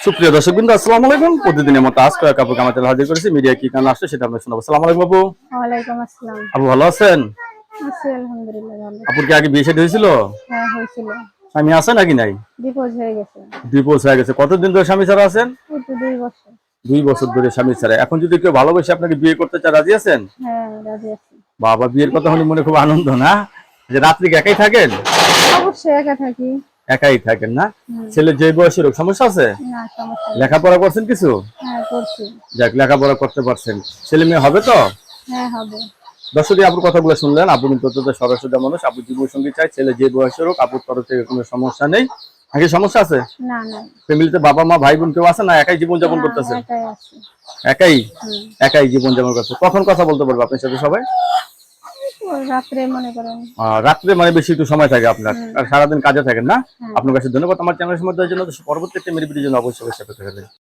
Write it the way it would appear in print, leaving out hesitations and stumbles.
সুপ্রিয় দর্শকবৃন্দ, আসসালামু আলাইকুম। প্রতিদিনের মতো আজকে আপু কামাতে হাজির করেছি। মিডিয়া কি কারণে আসছে সেটা আমরা শোনাবো। আসসালামু আলাইকুম আপু। ওয়ালাইকুম আসসালাম। আপু ভালো আছেন? আছি আলহামদুলিল্লাহ ভালো। আপুর কি আগে বিয়ে শাদী হয়েছিল? হ্যাঁ হয়েছিল। স্বামী আছে নাকি নাই? ডিভোর্স হয়ে গেছে। ডিভোর্স হয়ে গেছে। কতদিন ধরে স্বামী ছাড়া আছেন? এই তো 2 বছর। 2 বছর ধরে স্বামী ছাড়া। এখন যদি কেউ ভালোবেসে আপনাকে বিয়ে করতে চায়, রাজি আছেন? হ্যাঁ রাজি আছি। বাবা, বিয়ের কথা শুনে মনে খুব আনন্দ না? যে রাত্রি কি একাই থাকেন? অবশ্যই একা থাকি। একাই থাকেন না? ছেলে যে বয়সের হোক, সমস্যা আছে? না সমস্যা নেই। লেখাপড়া করছেন কিছু? হ্যাঁ করছি। যাক, লেখাপড়া করতে পারছেন। ছেলে মেয়ে হবে তো? হ্যাঁ হবে। দর্শক, আপুর কথাগুলো শুনলেন। আপু কিন্তু অত্যন্ত সরল মানুষ। আপু জীবন সঙ্গী চাই, ছেলে যে বয়সের হোক। আপুর তরফ থেকে কোনো সমস্যা নেই। নাকি সমস্যা আছে? না না। ফ্যামিলিতে বাবা মা ভাই বোন কেউ আছে না? একাই জীবন যাপন করতেছে? একাই আছি। একাই একাই জীবন যাপন করছে। কখন কথা বলতে পারবো আপনার সাথে সবাই? রাত্রে মনে করেন। রাত্রে মানে বেশি একটু সময় থাকে আপনার, আর সারাদিন কাজে থাকেন না? হ্যাঁ। আপনার কাছে ধন্যবাদ আমার চ্যানেলের মধ্যে জন্য। পরবর্তী একটা মেরি ভিডিওর জন্য অবশ্যই সাথে থাকবেন।